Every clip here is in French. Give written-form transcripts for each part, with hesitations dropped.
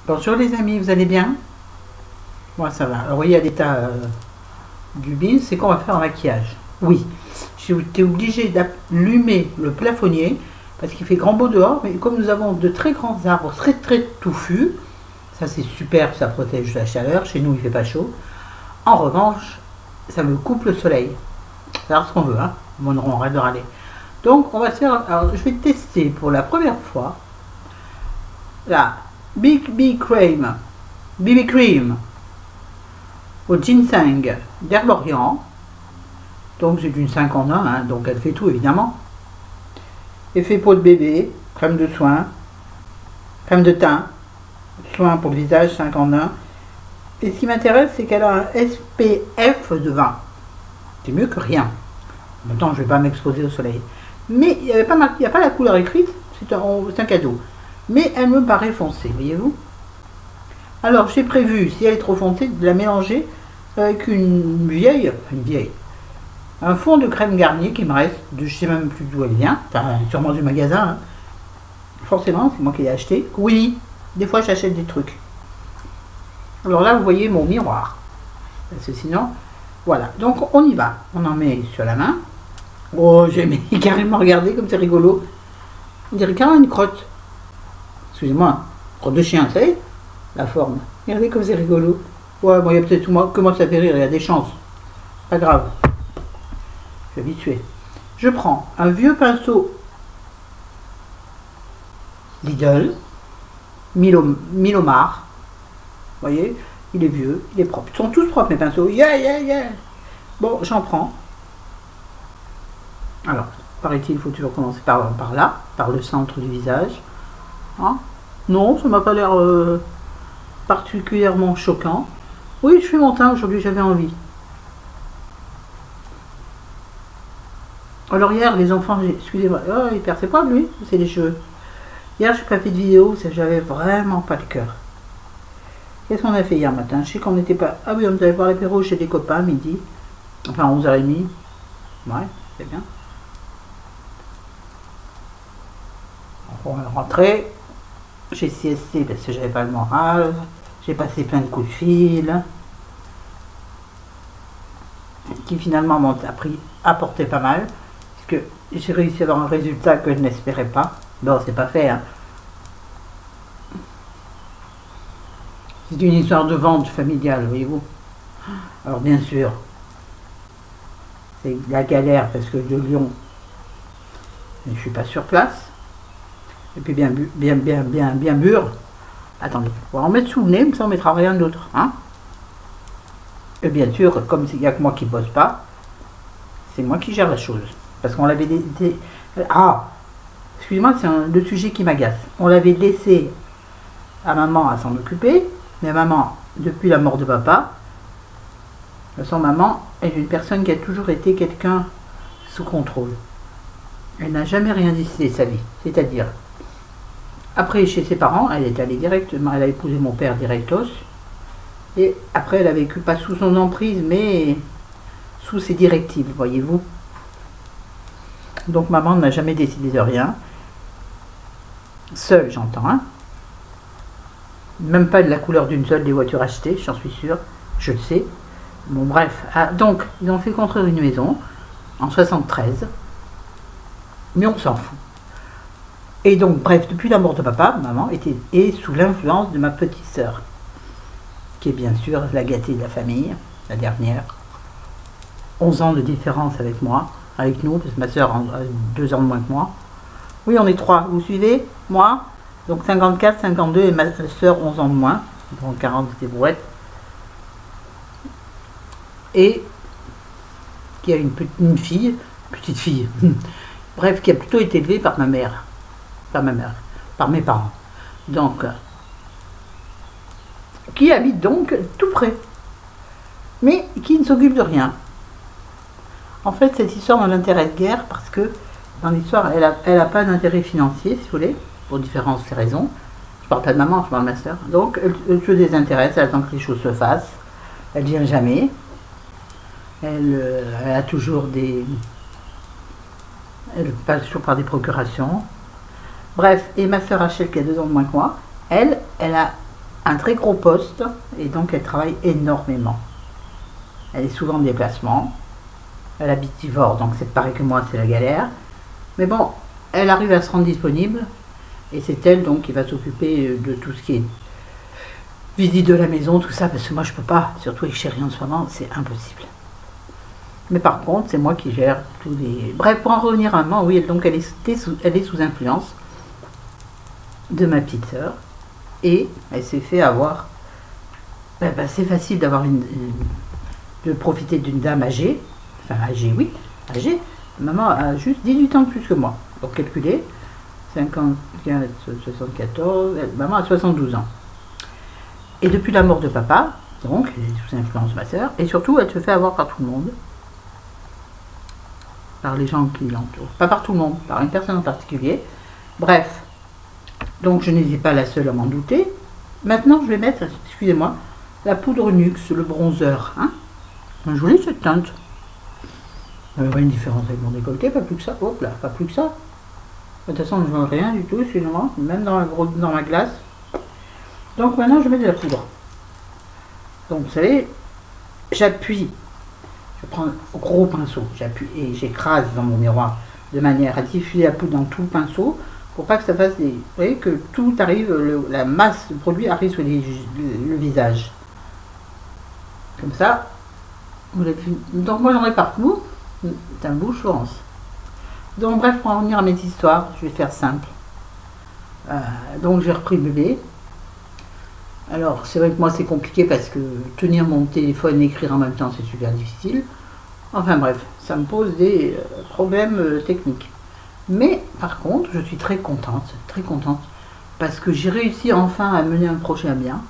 Bonjour les amis, vous allez bien? Moi ça va. Alors vous voyez à l'état du bin, c'est qu'on va faire un maquillage. Oui, j'étais obligée d'allumer le plafonnier parce qu'il fait grand beau dehors, mais comme nous avons de très grands arbres très touffus, ça c'est super, ça protège de la chaleur, chez nous il fait pas chaud. En revanche, ça me coupe le soleil. C'est ce qu'on veut, hein. On arrête de râler. Donc on va faire, alors je vais tester pour la première fois la BB Cream au ginseng d'Herborian. Donc c'est une 5 en 1, hein, donc elle fait tout évidemment. Effet peau de bébé, crème de soin, crème de teint, soin pour le visage 5 en 1. Et ce qui m'intéresse, c'est qu'elle a un SPF de 20. C'est mieux que rien. En même temps, je ne vais pas m'exposer au soleil. Mais il n'y a pas la couleur écrite, c'est un cadeau. Mais elle me paraît foncée, voyez-vous. Alors j'ai prévu, si elle est trop foncée, de la mélanger avec un fond de crème Garnier qui me reste, je ne sais même plus d'où elle vient, enfin, sûrement du magasin, hein. Forcément, c'est moi qui l'ai acheté. Oui, des fois j'achète des trucs. Alors là, vous voyez mon miroir. Parce que sinon, voilà. Donc on y va. On en met sur la main. Oh, j'ai carrément regardé comme c'est rigolo. On dirait carrément une crotte. Excusez-moi, crotte de chien, vous savez, la forme. Regardez comme c'est rigolo. Ouais, bon, il y a peut-être que moi ça fait rire, il y a des chances. Pas grave. Je suis habitué. Je prends un vieux pinceau Lidl, Milomar. Vous voyez, il est vieux, il est propre. Ils sont tous propres mes pinceaux. Yeah. Bon, j'en prends. Alors, paraît-il, il faut toujours commencer par là, par le centre du visage. Hein? Non, ça m'a pas l'air particulièrement choquant. Oui, je fais mon teint aujourd'hui, j'avais envie. Alors hier, les enfants, excusez-moi, oh, il perd ses poils, lui, c'est les cheveux. Hier, je n'ai pas fait de vidéo, j'avais vraiment pas le cœur. Qu'est-ce qu'on a fait hier matin? Je sais qu'on n'était pas... Ah oui, on allait voir l'apéro chez des copains, midi. Enfin, 11h30. Ouais, c'est bien. On est rentré. J'ai siesté parce que j'avais pas le moral. J'ai passé plein de coups de fil. Qui finalement m'ont apporté pas mal. Parce que j'ai réussi à avoir un résultat que je n'espérais pas. Bon, c'est pas fait, hein. C'est une histoire de vente familiale, voyez-vous. Alors bien sûr, c'est la galère parce que de Lyon, je ne suis pas sur place. Et puis bien mûr. Attendez, on va en mettre sous le nez, comme ça on mettra rien d'autre. Hein. Et bien sûr, comme il n'y a que moi qui ne bosse pas, c'est moi qui gère la chose. Parce qu'on l'avait... Ah, excusez-moi, c'est le sujet qui m'agace. On l'avait laissé à maman à s'en occuper. Mais maman, depuis la mort de papa, son maman est une personne qui a toujours été quelqu'un sous contrôle. Elle n'a jamais rien décidé de sa vie. C'est-à-dire, après chez ses parents, elle est allée directement, elle a épousé mon père directos. Et après, elle a vécu pas sous son emprise, mais sous ses directives, voyez-vous. Donc maman n'a jamais décidé de rien. Seule, j'entends, hein. Même pas de la couleur d'une seule des voitures achetées, j'en suis sûre, je le sais. Bon bref, donc ils ont fait construire une maison en 73, mais on s'en fout. Et donc bref, depuis la mort de papa, maman est sous l'influence de ma petite sœur, qui est bien sûr la gâtée de la famille, la dernière. 11 ans de différence avec moi, avec nous, parce que ma sœur a 2 ans de moins que moi. Oui, on est 3, vous suivez? Moi, donc 54, 52 et ma soeur 11 ans de moins, donc 40 des brouettes. Et qui a une petite fille, bref, qui a plutôt été élevée par ma mère, par mes parents. Donc, qui habite donc tout près, mais qui ne s'occupe de rien. En fait, cette histoire ne l'intéresse guère parce que dans l'histoire, elle a pas d'intérêt financier, si vous voulez. Pour différentes raisons. Je parle pas de maman, je parle de ma soeur. Donc, elle se désintéresse, elle attend que les choses se fassent. Elle ne vient jamais. Elle a toujours des... Elle passe toujours par des procurations. Bref, et ma soeur Rachel, qui a 2 ans de moins que moi, elle a un très gros poste et donc elle travaille énormément. Elle est souvent en déplacement. Elle habite Ivors, donc c'est pareil que moi, c'est la galère. Mais bon, elle arrive à se rendre disponible et c'est elle donc qui va s'occuper de tout ce qui est visite de la maison, tout ça, parce que moi je peux pas, surtout avec chérie en ce moment, c'est impossible. Mais par contre, c'est moi qui gère tous les... Bref, pour en revenir à maman, oui, donc elle est sous influence de ma petite sœur et elle s'est fait avoir... c'est facile d'avoir de profiter d'une dame âgée, enfin âgée, oui, âgée. Maman a juste 18 ans de plus que moi, donc calculez, 54, 74, maman a 72 ans. Et depuis la mort de papa, donc, elle est sous influence de ma sœur, et surtout, elle se fait avoir par tout le monde. Par les gens qui l'entourent. Pas par tout le monde, par une personne en particulier. Bref. Donc, je n'hésite pas la seule à m'en douter. Maintenant, je vais mettre, excusez-moi, la poudre Nuxe, le bronzer. Hein, jolie cette teinte. Il n'y a pas une différence avec mon décolleté, pas plus que ça. Hop là, pas plus que ça. De toute façon, je ne vois rien du tout, excusez-moi, même dans ma glace. Donc maintenant, je mets de la poudre. Donc, vous savez, j'appuie. Je prends un gros pinceau, j'appuie et j'écrase dans mon miroir de manière à diffuser la poudre dans tout le pinceau pour pas que ça fasse des... Vous voyez, que tout arrive, la masse de produit arrive sur le visage. Comme ça, vous l'avez vu. Donc moi, j'en ai partout. C'est un beau chance. Donc bref, pour en revenir à mes histoires, je vais faire simple. Donc j'ai repris le bébé. Alors c'est vrai que moi c'est compliqué parce que tenir mon téléphone et écrire en même temps c'est super difficile. Enfin bref, ça me pose des problèmes techniques. Mais par contre, je suis très contente parce que j'ai réussi enfin à mener un projet à bien.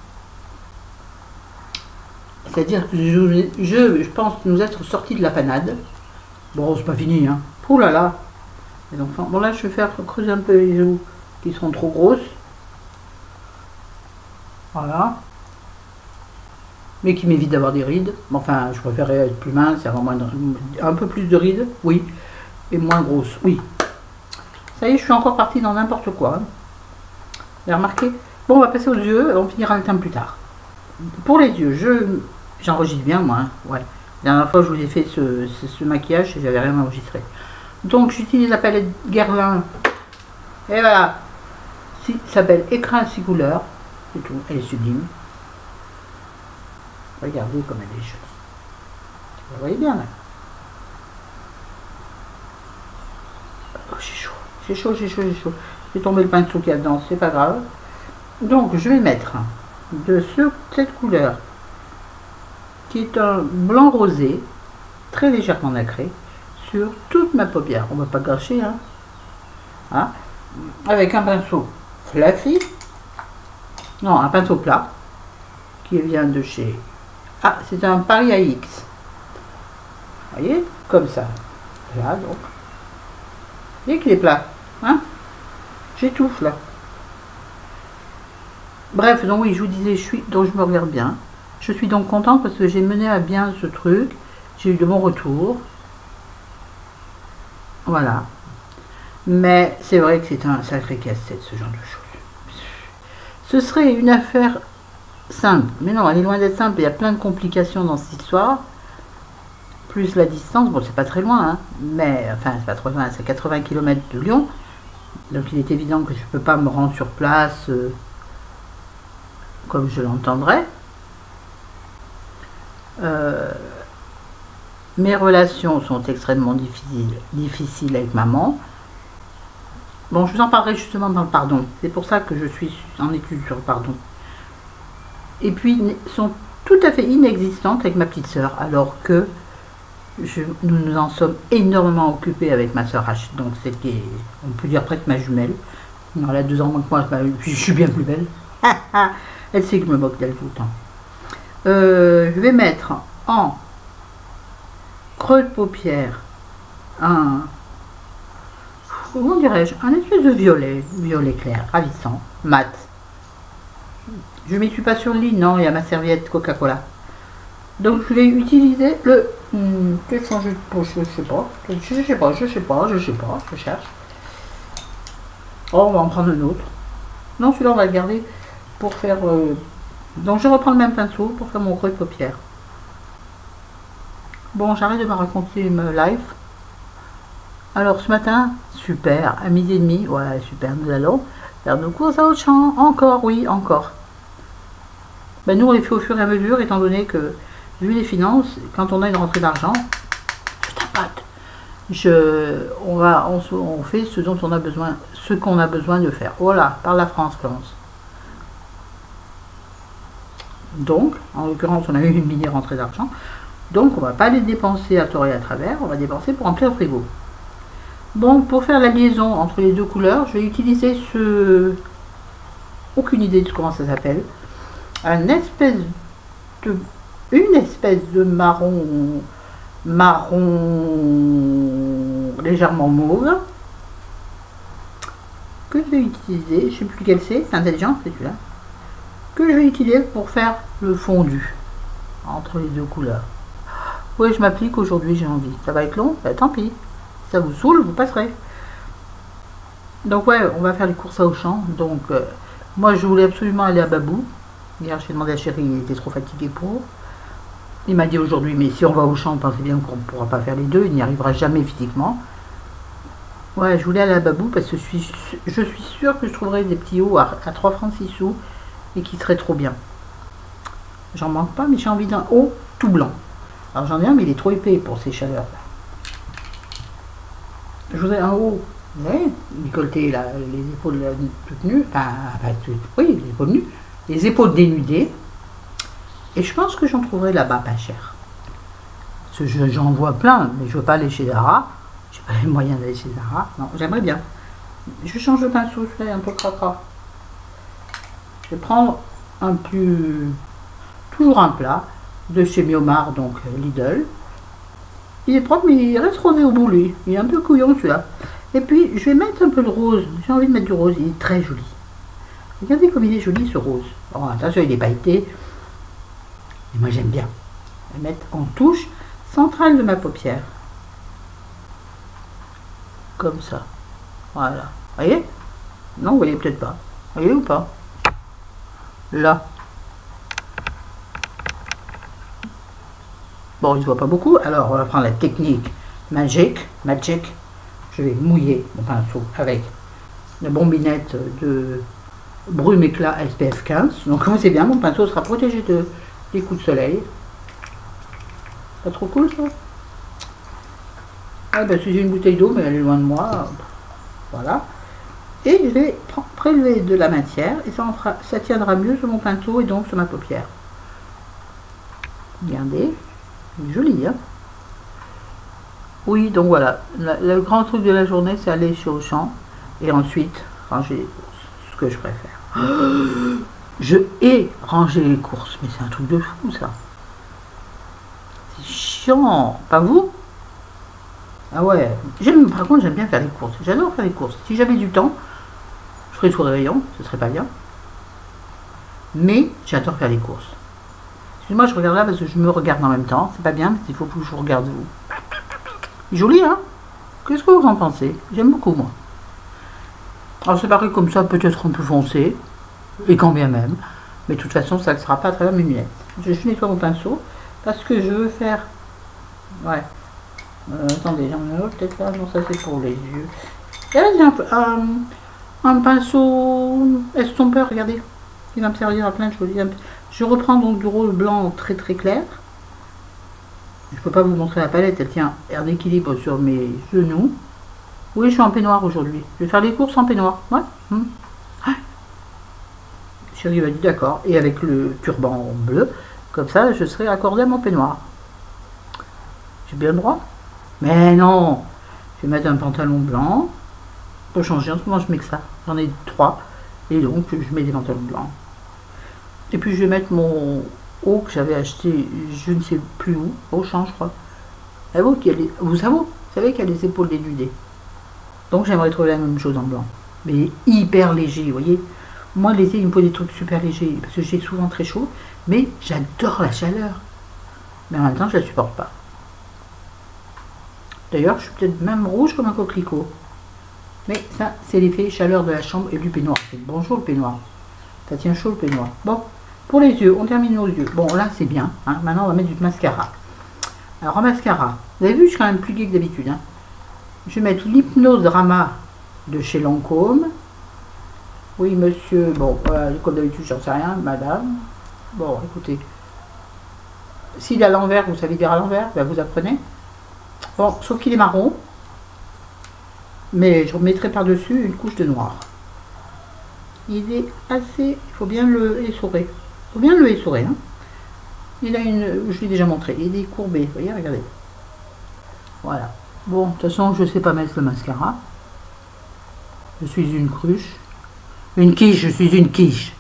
C'est-à-dire que je pense nous être sortis de la panade. Bon, c'est pas fini, hein. Ouh là là. Les enfants. Bon là, je vais faire creuser un peu les os qui sont trop grosses. Voilà. Mais qui m'évite d'avoir des rides. Enfin, je préférerais être plus mince, avoir un peu plus de rides, oui. Et moins grosse, oui. Ça y est, je suis encore partie dans n'importe quoi. Hein. Vous avez remarqué? Bon, on va passer aux yeux, on finira le temps plus tard. Pour les yeux, j'enregistre bien, moi. Hein. Ouais. La dernière fois, je vous ai fait ce maquillage et j'avais rien enregistré. Donc, j'utilise la palette Guerlain. Et voilà. Ça s'appelle Écrin 6 couleurs. C'est tout. Elle est sublime. Regardez comme elle est jolie. Vous voyez bien, là. Oh, j'ai chaud. J'ai chaud, j'ai chaud, j'ai chaud. J'ai tombé le pinceau qu'il y a dedans, c'est pas grave. Donc, je vais mettre de cette couleur qui est un blanc rosé, très légèrement nacré, sur toute ma paupière. On ne va pas gâcher, hein. Hein. Avec un pinceau fluffy, non, un pinceau plat, qui vient de chez... Ah, c'est un Paris AX. Vous voyez, comme ça. Là, donc. Vous voyez qu'il est plat, hein. J'étouffe, là. Bref, donc oui, je vous disais, donc je me regarde bien. Je suis donc contente parce que j'ai mené à bien ce truc. J'ai eu de bons retours. Voilà. Mais c'est vrai que c'est un sacré casse-tête, ce genre de choses. Ce serait une affaire simple. Mais non, elle est loin d'être simple. Il y a plein de complications dans cette histoire. Plus la distance. Bon, c'est pas très loin, hein. Mais, enfin, c'est pas trop loin. C'est 80 km de Lyon. Donc, il est évident que je ne peux pas me rendre sur place comme je l'entendrais. Mes relations sont extrêmement difficiles avec maman. Bon, je vous en parlerai justement dans le pardon. C'est pour ça que je suis en étude sur le pardon. Et puis, sont tout à fait inexistantes avec ma petite sœur, alors que nous nous en sommes énormément occupés avec ma sœur H. Donc, c'est qui est, on peut dire presque ma jumelle. Non, elle a 2 ans moins que moi, puis je suis bien plus belle. Elle sait que je me moque d'elle tout le temps. Je vais mettre en creux de paupière comment dirais-je, un espèce de violet clair, ravissant, mat. Je ne m'y suis pas sur le lit, non, il y a ma serviette Coca-Cola. Donc je vais utiliser le... peut-être changer de poche, je sais pas, je cherche. Oh, on va en prendre un autre. Non, celui-là on va le garder pour faire Donc je reprends le même pinceau pour faire mon creux de paupière. Bon, j'arrête de me raconter ma life. Alors ce matin, super, à 12h30, ouais super, nous allons faire nos courses à Auchan. Encore, oui, encore. Ben, nous on les fait au fur et à mesure, étant donné que, vu les finances, quand on a une rentrée d'argent, je tapote. On fait ce dont on a besoin, ce qu'on a besoin de faire. Voilà, par la France commence. Donc, en l'occurrence, on a eu une mini rentrée d'argent. Donc, on va pas les dépenser à tort et à travers, on va dépenser pour remplir le frigo. Donc, pour faire la liaison entre les deux couleurs, je vais utiliser aucune idée de comment ça s'appelle. Une espèce de marron légèrement mauve que je vais utiliser, je ne sais plus lequel c'est intelligent, c'est celui-là, que je vais utiliser pour faire le fondu entre les deux couleurs. Oui, je m'applique aujourd'hui, j'ai envie. Ça va être long, bah, tant pis. Si ça vous saoule, vous passerez. Donc ouais, on va faire les courses à Auchan. Donc moi je voulais absolument aller à Babou. Hier j'ai demandé à Chéri, il était trop fatigué pour. Il m'a dit aujourd'hui, mais si on va au champ, pensez bien qu'on ne pourra pas faire les deux, il n'y arrivera jamais physiquement. Ouais, je voulais aller à Babou parce que je suis sûre que je trouverai des petits hauts à 3 francs 6 sous et qui seraient trop bien. J'en manque pas, mais j'ai envie d'un haut tout blanc. Alors j'en ai un, mais il est trop épais pour ces chaleurs-là. Je voudrais un haut, vous voyez, décolleté, là, les épaules toutes nues, oui, les épaules nues, les épaules dénudées. Et je pense que j'en trouverai là-bas pas cher. Parce que j'en vois plein, mais je ne veux pas aller chez Zara. Je n'ai pas les moyens d'aller chez Zara. Non, j'aimerais bien. Je change de pinceau, je fais un peu cracra. Je vais prendre toujours un plat de chez Miomar, donc Lidl. Il est propre, mais il reste rosé au bout, lui. Il est un peu couillon, celui-là. Et puis, je vais mettre un peu de rose. J'ai envie de mettre du rose, il est très joli. Regardez comme il est joli, ce rose. Bon, attention, il est pailleté. Et moi, j'aime bien. Je vais mettre en touche centrale de ma paupière. Comme ça. Voilà. Vous voyez? Non, vous voyez peut-être pas. Vous voyez ou pas? Là. Bon, il ne se voit pas beaucoup. Alors, on va prendre la technique Magic. Je vais mouiller mon pinceau avec la bombinette de brume éclat SPF 15. Donc, comme c'est bien, mon pinceau sera protégé des coups de soleil. Pas trop cool, ça? Ah, ben, si j'ai une bouteille d'eau, mais elle est loin de moi. Voilà. Et je vais prélever de la matière et ça tiendra mieux sur mon pinceau et donc sur ma paupière. Regardez. Joli, hein? Oui, donc voilà. Le grand truc de la journée, c'est aller chez Auchan et ensuite ranger les courses. Ce que je préfère. Je hais ranger les courses, mais c'est un truc de fou, ça. C'est chiant. Pas vous? Ah ouais. Par contre, j'aime bien faire les courses. J'adore faire les courses. Si j'avais du temps, je ferais tout le rayon. Ce serait pas bien. Mais j'adore faire les courses. Excusez-moi, je regarde là parce que je me regarde en même temps. C'est pas bien, parce qu'il faut que je vous regarde vous. Joli, hein? Qu'est-ce que vous en pensez? J'aime beaucoup, moi. Alors, c'est pareil comme ça, peut-être un peu foncé. Et quand bien même. Mais de toute façon, ça ne sera pas à travers mes lunettes. Je nettoie mon pinceau parce que je veux faire... Ouais. Attendez, j'en ai un autre peut-être là. Non, ça c'est pour les yeux. Et là, j'ai un pinceau estompeur, regardez. Il va me servir à plein de choses. Je reprends donc du rose blanc très très clair. Je ne peux pas vous montrer la palette, elle tient en équilibre sur mes genoux. Oui, je suis en peignoir aujourd'hui. Je vais faire les courses en peignoir. Ouais. Chérie m'a dit d'accord. Et avec le turban bleu, comme ça, je serai accordé à mon peignoir. J'ai bien le droit? Mais non! Je vais mettre un pantalon blanc. Pour changer, en ce moment je mets que ça. J'en ai 3. Et donc, je mets des pantalons blancs. Et puis, je vais mettre mon haut que j'avais acheté, je ne sais plus où, au champ, je crois. Et vous savez qu'il y a les épaules dénudées. Donc, j'aimerais trouver la même chose en blanc. Mais hyper léger, vous voyez. Moi, l'été, il me faut des trucs super légers, parce que j'ai souvent très chaud. Mais j'adore la chaleur. Mais en même temps, je ne la supporte pas. D'ailleurs, je suis peut-être même rouge comme un coquelicot. Mais ça, c'est l'effet chaleur de la chambre et du peignoir. Bonjour le peignoir. Ça tient chaud le peignoir. Bon, Pour les yeux, on termine nos yeux. Bon, là, c'est bien. Hein. Maintenant, on va mettre du mascara. Alors, en mascara, vous avez vu, je suis quand même plus gai que d'habitude. Hein. Je vais mettre l'Hypnose Drama de chez Lancôme. Oui, monsieur. Bon, comme d'habitude, j'en sais rien, madame. Bon, écoutez. S'il est à l'envers, vous savez dire à l'envers, ben vous apprenez. Bon, sauf qu'il est marron. Mais je remettrai par-dessus une couche de noir. Il est assez... Il faut bien le essorer. Il faut bien le essorer. Hein. Il a une... Je l'ai déjà montré. Il est courbé. Vous voyez, regardez. Voilà. Bon, de toute façon, je ne sais pas mettre le mascara. Je suis une cruche. Une quiche, je suis une quiche.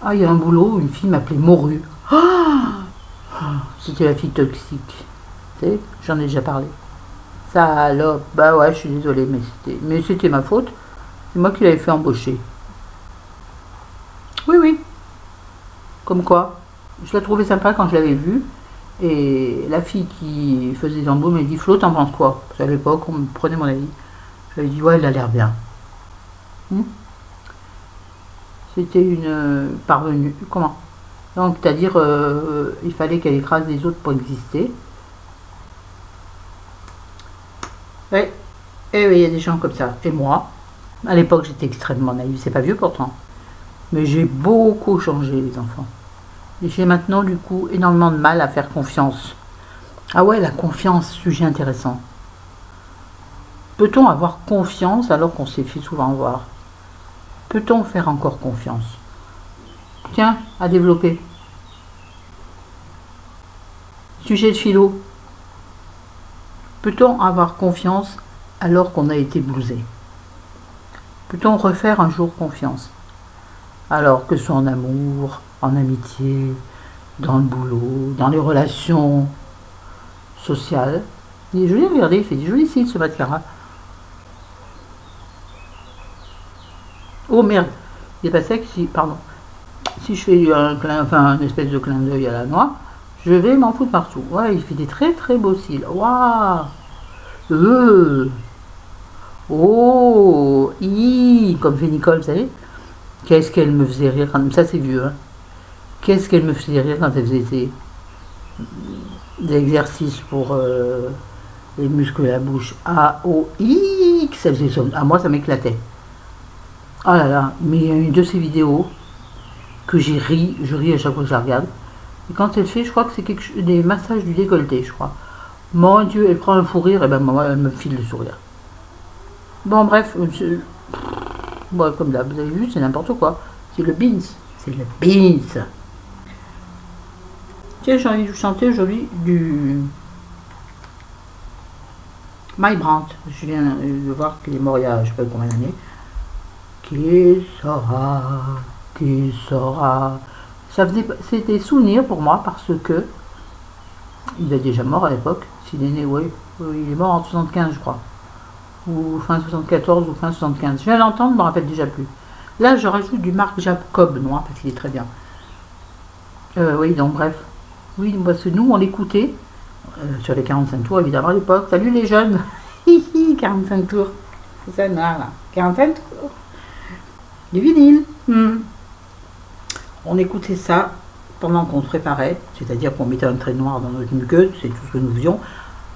Ah, il y a un boulot, une fille m'appelait Morue. Ah, c'était la fille toxique. Tu sais, j'en ai déjà parlé. Salope. Bah ouais, je suis désolée, mais c'était ma faute. C'est moi qui l'avais fait embaucher. Oui, oui. Comme quoi. Je la trouvais sympa quand je l'avais vue. Et la fille qui faisait des embauches m'a dit, Flo, t'en penses quoi? Parce qu'à l'époque, on me prenait mon avis. Je lui ai dit, ouais, elle a l'air bien. C'était une parvenue. Comment? Donc, c'est-à-dire, il fallait qu'elle écrase les autres pour exister. Ouais. Et oui, il y a des gens comme ça. Et moi, à l'époque, j'étais extrêmement naïve. C'est pas vieux pourtant. Mais j'ai beaucoup changé, les enfants. Et j'ai maintenant, du coup, énormément de mal à faire confiance. Ah ouais, la confiance, sujet intéressant. Peut-on avoir confiance alors qu'on s'est fait souvent voir? Peut-on faire encore confiance? Tiens, à développer. Sujet de philo. Peut-on avoir confiance alors qu'on a été blousé? Peut-on refaire un jour confiance? Alors que ce soit en amour, en amitié, dans le boulot, dans les relations sociales. Il est joli, regardez, il fait des jolis cils ce mascara. Oh merde, il est pas sec si, pardon. Si je fais un espèce de clin d'œil à la noix, je vais m'en foutre partout. Ouais, il fait des très très beaux cils. Waouh. Oh, comme fait Nicole, vous savez. Qu'est-ce qu'elle me faisait rire quand... Ça c'est vieux, hein. Qu'est-ce qu'elle me faisait rire quand elle faisait des exercices pour les muscles de la bouche. A-O-X. Elle faisait ça. À moi, ça m'éclatait. Oh là là, mais il y a une de ces vidéos que je ris à chaque fois que je la regarde. Et quand elle fait, je crois que c'est des massages du décolleté, je crois. Mon Dieu, elle prend un fou rire, et ben moi, elle me file le sourire. Bon, bref, bon, comme là, vous avez vu, c'est n'importe quoi. C'est le beans. C'est le beans. Tiens, j'ai envie de vous chanter aujourd'hui du My Brandt. Je viens de voir qu'il est mort il y a je sais pas combien d'années. Qui saura. C'était souvenir pour moi parce que il est déjà mort à l'époque. S'il est né, oui, il est mort en 75, je crois. Ou fin 74 ou fin 75. Je viens d'entendre, je ne me rappelle déjà plus. Là, je rajoute du Marc Jacob noir parce qu'il est très bien. Oui, donc bref. Oui, parce que nous, on l'écoutait sur les 45 tours, évidemment, à l'époque. Salut les jeunes. 45 tours. C'est ça, noir, là. 45 tours. Du vinyle. On écoutait ça pendant qu'on se préparait, c'est-à-dire qu'on mettait un trait noir dans notre muqueuse, c'est tout ce que nous faisions,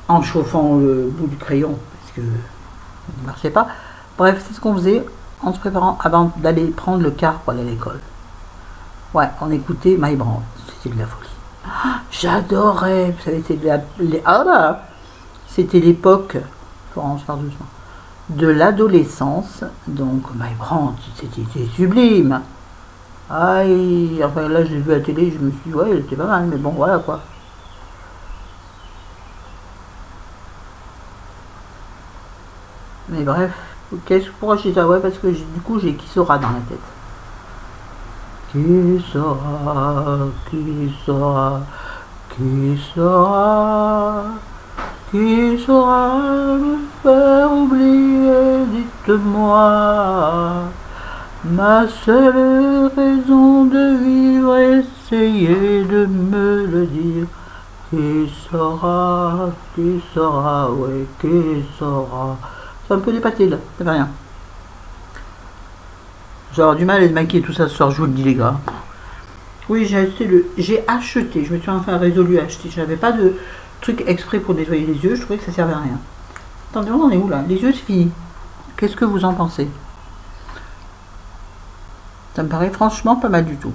en chauffant le bout du crayon, parce que ça ne marchait pas. Bref, c'est ce qu'on faisait en se préparant avant d'aller prendre le car pour aller à l'école. Ouais, on écoutait My Brandt, c'était de la folie. J'adorais, vous savez, c'était l'époque, Florence, par doucement, de l'adolescence, donc My Brandt, c'était sublime. Aïe, enfin là je l'ai vu à la télé, je me suis dit ouais, elle était pas mal, mais bon voilà quoi. Mais bref, pourquoi je dis ça? Ouais, parce que du coup j'ai qui saura dans la tête. Qui saura, qui saura, qui saura, qui saura me faire oublier, dites-moi. Ma seule raison de vivre, essayez de me le dire. Qui saura, ouais, qui saura. C'est un peu dépassé là, ça fait rien. J'aurais du mal à les maquiller tout ça ce soir, je vous le dis les gars. Oui, j'ai acheté, je me suis enfin résolu à acheter. J'avais pas de truc exprès pour nettoyer les yeux, je trouvais que ça servait à rien. Attendez, on en est où là? Les yeux, c'est fini. Qu'est-ce que vous en pensez? Ça me paraît franchement pas mal du tout.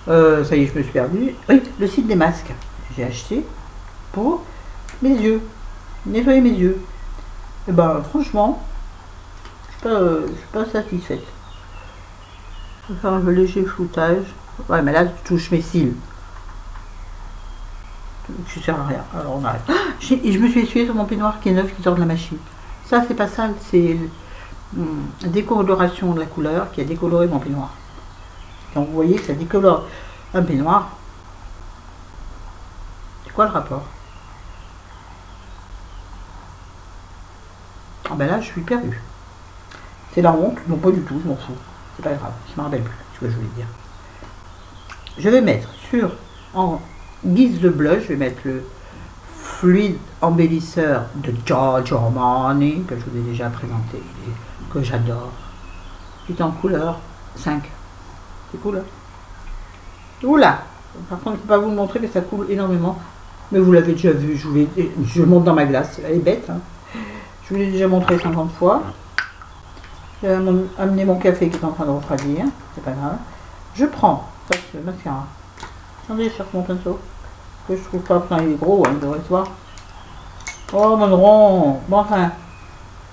Ça y est, je me suis perdue. Oui, le site des masques. J'ai acheté pour mes yeux. Nettoyer mes yeux. Et ben franchement, je suis pas satisfaite. Je vais faire un léger floutage. Ouais, mais là, je touche mes cils. Je sers à rien. Alors on arrête. Et je me suis essuyé sur mon peignoir qui est neuf, qui sort de la machine. Ça, c'est pas sale, c'est décoloration de la couleur qui a décoloré mon peignoir. Donc vous voyez que ça décolore un peignoir. C'est quoi le rapport? Ah ben là, je suis perdu. C'est la honte? Non, pas du tout, je m'en fous. C'est pas grave, je me rappelle plus ce que je voulais dire. Je vais mettre en guise de blush, je vais mettre le fluide embellisseur de Giorgio Armani, que je vous ai déjà présenté, et que j'adore. Il est en couleur 5. C'est cool, hein? Oula! Par contre, je ne peux pas vous le montrer, mais ça coule énormément. Mais vous l'avez déjà vu, je monte dans ma glace. Elle est bête, hein? Je vous l'ai déjà montré 50 fois. J'ai amené mon café qui est en train de refroidir. C'est pas grave. Je prends, ça c'est le mascara. Attendez, je cherche mon pinceau. Que je trouve pas, enfin il est gros, hein, il devrait se voir. Oh mon rond. Bon enfin,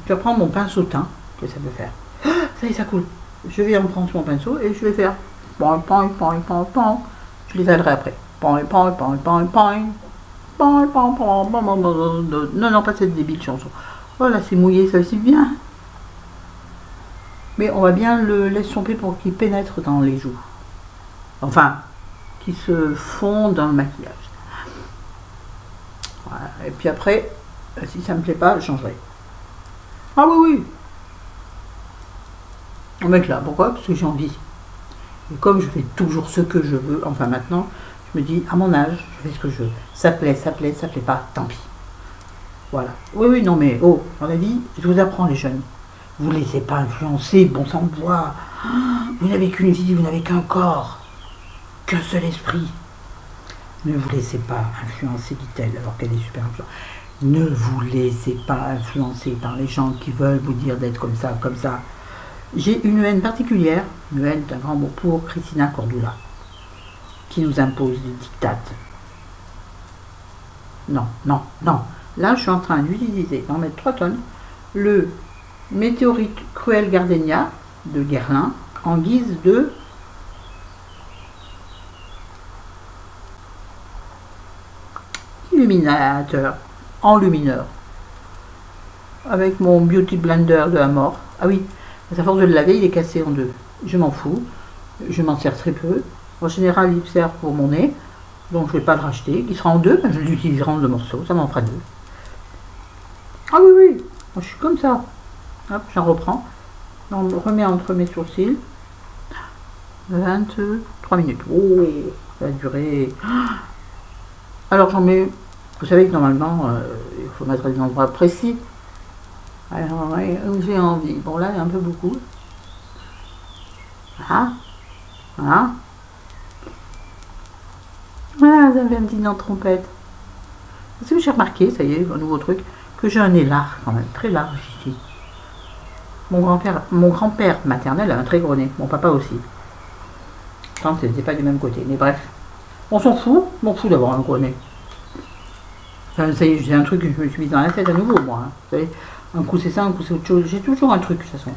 je vais prendre mon pinceau teint, que ça peut faire. Ah, ça y est, ça coule. Je vais en prendre mon pinceau et je vais faire. Je les aiderai après. Non, non, pas cette débile chanson. Oh là, c'est mouillé, ça c'est bien. Mais on va bien le laisser tomber pour qu'il pénètre dans les joues. Enfin, qui se fond dans le maquillage. Voilà. Et puis après, si ça me plaît pas, je changerai. Ah oui, oui. On met là, pourquoi? Parce que j'ai envie. Et comme je fais toujours ce que je veux, enfin maintenant, je me dis, à mon âge, je fais ce que je veux. Ça plaît, ça plaît, ça plaît pas, tant pis. Voilà. Oui, oui, non mais, oh, dans la vie, je vous apprends les jeunes. Vous ne laissez pas influencer, bon sang de bois. Vous n'avez qu'une vie, vous n'avez qu'un corps, qu'un seul esprit. Ne vous laissez pas influencer, dit-elle, alors qu'elle est super influente. Ne vous laissez pas influencer par les gens qui veulent vous dire d'être comme ça, comme ça. J'ai une haine particulière, une haine d'un grand mot pour Cristina Cordula, qui nous impose des dictates. Non, non, non. Là, je suis en train d'utiliser, d'en mettre 3 tonnes, le Météorite Cruel Gardenia de Guerlain en guise de illuminateur, enlumineur, avec mon Beauty Blender de Amor. Ah oui, à force de le laver, il est cassé en deux. Je m'en fous, je m'en sers très peu. En général, il sert pour mon nez, donc je ne vais pas le racheter. Il sera en deux, je l'utiliserai en 2 morceaux, ça m'en fera 2. Ah oui, oui, moi, je suis comme ça. Hop, j'en reprends. On me remet entre mes sourcils. 23 minutes. Oh, ça va durer. Alors j'en mets. Vous savez que normalement, il faut mettre des endroits précis. Alors, ouais, j'ai envie. Bon, là, il y a un peu beaucoup. Voilà. Voilà. Voilà, ça fait un petit nom de trompette. Est-ce que j'ai remarqué, ça y est, un nouveau truc, que j'ai un nez large, quand même, très large ici. Mon grand-père maternel a un très gros nez, mon papa aussi. Tant que c'était pas du même côté, mais bref. On s'en fout, je m'en fous d'avoir un gros nez. Enfin, ça y est, j'ai un truc que je me suis mis dans la tête à nouveau, moi. Hein. Vous savez, un coup c'est ça, un coup c'est autre chose. J'ai toujours un truc, de toute façon.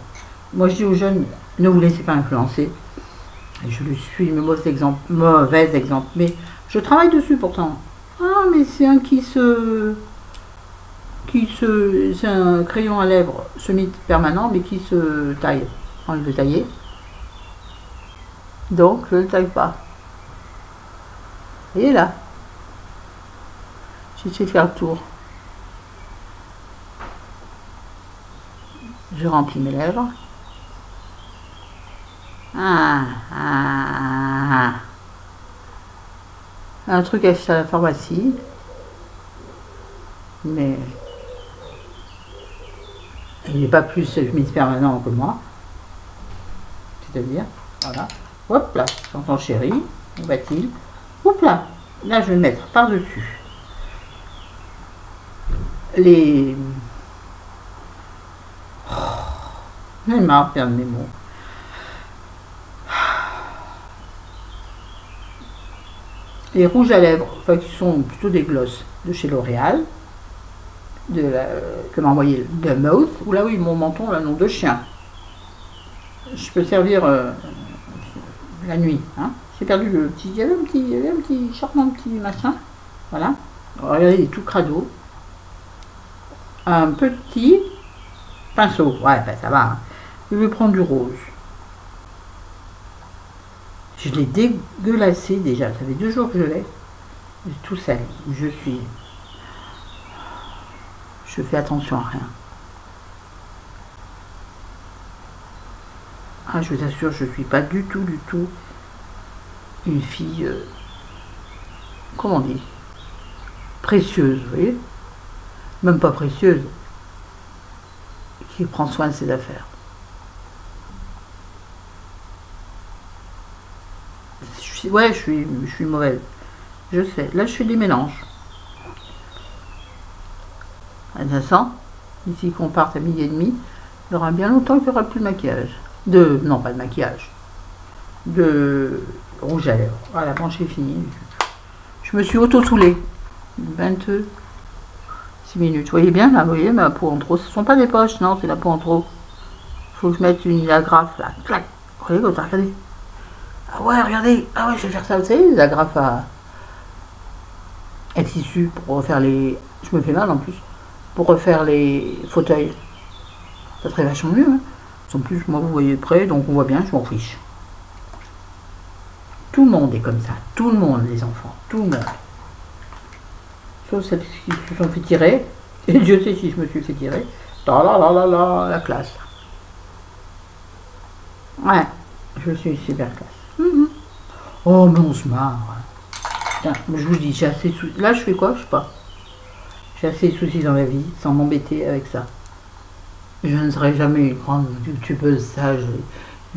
Moi, je dis aux jeunes, ne vous laissez pas influencer. Et je le suis, mauvais exemple, mais je travaille dessus pourtant. Ah, mais c'est un c'est un crayon à lèvres semi-permanent, mais qui se taille. J'ai envie de le tailler. Donc, je ne le taille pas. Et là, j'essaie de faire le tour. Je remplis mes lèvres. Un truc acheté à la pharmacie. Mais il n'est pas plus semi-permanent que moi. c'est-à-dire, voilà, hop là, j'entends chéri, où va-t-il? Hop là, là je vais mettre par-dessus les... J'ai marre de perdre mes mots. Les rouges à lèvres, enfin qui sont plutôt des glosses de chez L'Oréal, que m'a envoyé The Mouth, ou là oui, mon menton, le nom de chien. Je peux servir la nuit. Hein. J'ai perdu le petit, il y avait un petit charmant petit machin. Voilà. Alors, regardez, il est tout crado. Un petit pinceau. Ouais, ben, ça va. Hein. Je vais prendre du rose. Je l'ai dégueulassé déjà. Ça fait 2 jours que je l'ai. Tout sale. Je fais attention à rien. Ah, je vous assure, je ne suis pas du tout une fille, comment on dit, précieuse, vous voyez, même pas précieuse, qui prend soin de ses affaires. Ouais, je suis mauvaise, je sais. Là, je fais des mélanges. Ça sent, ici qu'on parte à 12h30, il y aura bien longtemps qu'il n'y aura plus de maquillage. Non, pas de maquillage. De rouge à lèvres. Voilà, bon, j'ai fini. Je me suis auto-soulée. 26 minutes. Vous voyez bien, là, vous voyez, ma peau en trop. Ce ne sont pas des poches, non, c'est la peau en trop. Il faut que je mette une agrafe, là. Clac. Vous voyez, regardez. Ah ouais, regardez. Ah ouais, je vais faire ça, vous savez, les agrafes à tissu pour refaire les... Je me fais mal, en plus. Pour refaire les fauteuils. Ça serait vachement mieux, hein. En plus, moi, vous voyez près, donc on voit bien, je m'en fiche. Tout le monde est comme ça. Tout le monde, les enfants. Tout le monde. Sauf celles qui se sont fait tirer. Et Dieu sait si je me suis fait tirer. La classe. Ouais, je suis super classe. Oh, mais on se marre. Putain, je vous dis, j'ai assez de soucis. Là, je fais quoi? Je sais pas. J'ai assez de soucis dans la vie, sans m'embêter avec ça. Je ne serai jamais une grande youtubeuse sage,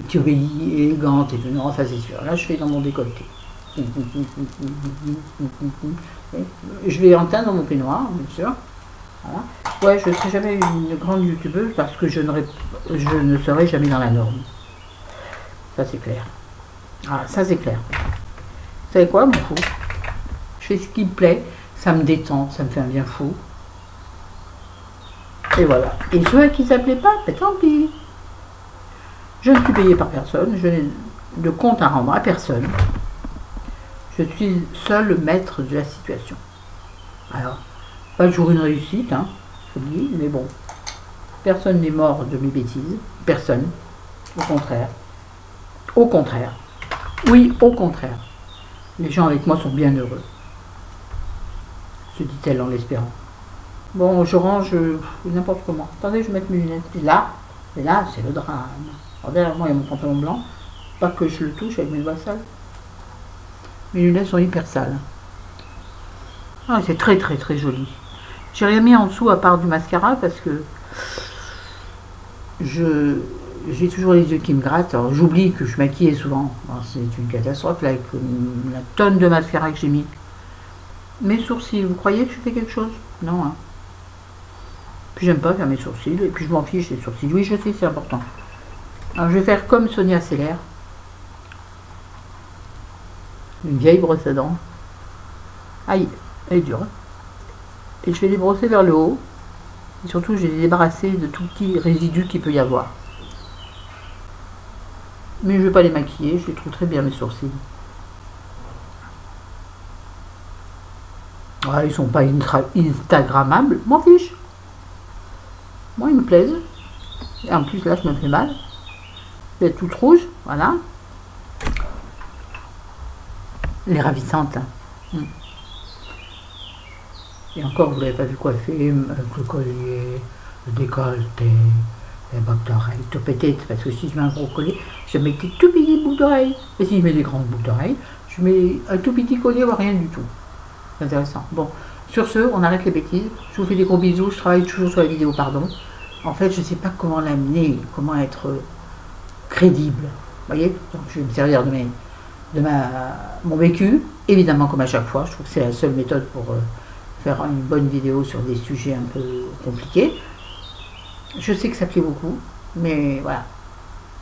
qui obéit, élégante et tout. Non, ça c'est sûr. Là, je fais dans mon décolleté. Je vais en teindre mon peignoir, bien sûr. Voilà. Ouais, je ne serai jamais une grande youtubeuse parce que je ne serai jamais dans la norme. Ça c'est clair. Ah, ça c'est clair. Vous savez quoi, mon fou? Je fais ce qui me plaît, ça me détend, ça me fait un bien fou. Et voilà. Et ceux à qui ça ne plaît pas, ben tant pis. Je ne suis payée par personne, je n'ai de compte à rendre à personne. Je suis seul le maître de la situation. Alors, pas toujours une réussite, hein, je vous le dis, mais bon. Personne n'est mort de mes bêtises. Personne. Au contraire. Au contraire. Oui, au contraire. Les gens avec moi sont bien heureux. Se dit-elle en l'espérant. Bon, je range n'importe comment. Attendez, je vais mettre mes lunettes. Et là, c'est le drame. Alors derrière moi, il y a mon pantalon blanc. Pas que je le touche avec mes doigts sales. Mes lunettes sont hyper sales. Ah, c'est très joli. J'ai rien mis en dessous à part du mascara parce que j'ai toujours les yeux qui me grattent. Alors j'oublie que je maquille souvent. C'est une catastrophe là, avec la tonne de mascara que j'ai mis. Mes sourcils, vous croyez que je fais quelque chose? Non, hein. Puis j'aime pas faire mes sourcils, et puis je m'en fiche des sourcils. Oui, je sais, c'est important. Alors je vais faire comme Sonia Seller. Une vieille brosse à dents. Aïe, elle est dure. Et je vais les brosser vers le haut. Et surtout, je vais les débarrasser de tout petit résidu qu'il peut y avoir. Mais je ne vais pas les maquiller, je les trouve très bien mes sourcils. Voilà, ils sont pas instagrammables, m'en fiche. Moi, ils me plaisent. Et en plus, là, je me fais mal. Je vais être toute rouge, voilà. Les ravissantes, là. Et encore, vous l'avez pas vu coiffer, avec le collier, le décolleté, les boucles d'oreilles, tout pété, parce que si je mets un gros collier, je mets des tout petits boucles d'oreilles. Et si je mets des grandes boucles d'oreilles, je mets un tout petit collier ou rien du tout. C'est intéressant. Bon, sur ce, on arrête les bêtises. Je vous fais des gros bisous. Je travaille toujours sur la vidéo, pardon. En fait, je ne sais pas comment l'amener, comment être crédible. voyez, donc je vais me servir de mon vécu, évidemment comme à chaque fois. Je trouve que c'est la seule méthode pour faire une bonne vidéo sur des sujets un peu compliqués. Je sais que ça plaît beaucoup, mais voilà.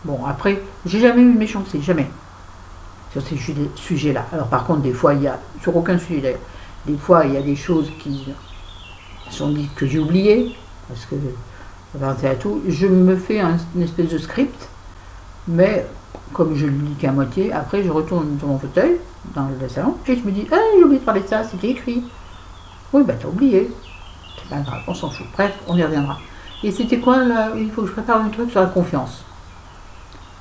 Bon, après, j'ai jamais eu de méchanceté, jamais, sur ces sujets-là. Alors par contre, des fois, il y a, sur aucun sujet d'ailleurs, des fois, il y a des choses qui sont dites que j'ai oubliées, parce que à tout, je me fais une espèce de script, mais comme je le lis qu'à moitié, après je retourne dans mon fauteuil, dans le salon, et je me dis, ah, j'ai oublié de parler de ça, c'était écrit. Oui, bah t'as oublié. C'est pas grave, on s'en fout. Bref, on y reviendra. Et c'était quoi là? Il faut que je prépare un truc sur la confiance.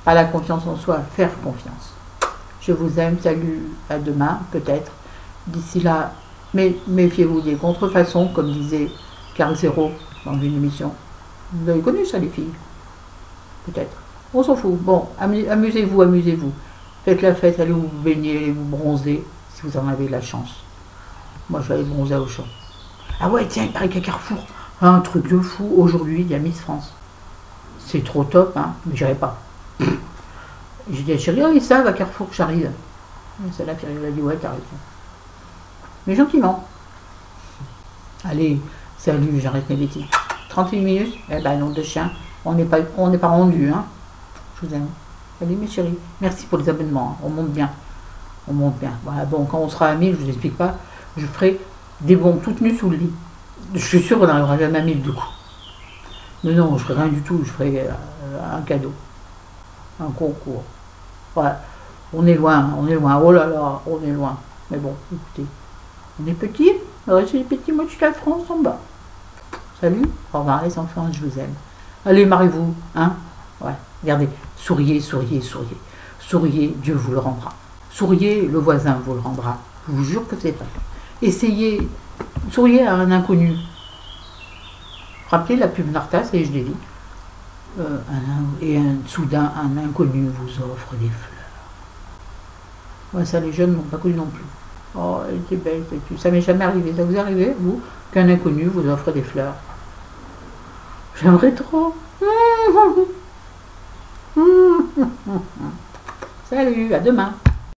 Pas la confiance en soi, faire confiance. Je vous aime, salut, à demain, peut-être. D'ici là, méfiez-vous des contrefaçons, comme disait Carl Zero dans une émission. Vous avez connu ça, les filles? Peut-être. On s'en fout. Bon, amusez-vous, amusez-vous. Faites la fête, allez vous baigner, allez vous bronzer, si vous en avez la chance. Moi, je vais aller bronzer à Auchan. Ah ouais, tiens, il paraît qu'à Carrefour, un truc de fou. Aujourd'hui, il y a Miss France. C'est trop top, hein, mais j'irai pas. J'ai dit à chérie, oh, ils savent à Carrefour que j'arrive. C'est là qu'elle a dit, ouais, t'as raison. Mais gentiment. Allez, salut, j'arrête mes bêtises. 31 minutes, eh ben, nom de chien, on n'est pas rendu, hein. Je vous aime. Allez, mes chéris, merci pour les abonnements, hein. On monte bien. On monte bien. Voilà, bon, quand on sera à 1000, je vous explique pas, je ferai des bons toutes nues sous le lit. Je suis sûr qu'on n'arrivera jamais à 1000 du coup. Mais non, je ferai rien du tout, je ferai un cadeau. Un concours. Voilà. On est loin, oh là là, on est loin. Mais bon, écoutez, on est petits, le reste des petits mots de la France en bas. Salut, au revoir les enfants, je vous aime. Allez, mariez-vous, hein? Ouais, regardez, souriez, souriez, souriez. Souriez, Dieu vous le rendra. Souriez, le voisin vous le rendra. Je vous jure que c'est vrai. Essayez, souriez à un inconnu. Rappelez la pub Nartas, et je l'ai dit. Soudain, un inconnu vous offre des fleurs. Ouais, ça, les jeunes n'ont pas connu non plus. Oh, elle était belle, ça m'est jamais arrivé. Ça vous est arrivé, vous, qu'un inconnu vous offre des fleurs? J'aimerais trop. Salut, à demain.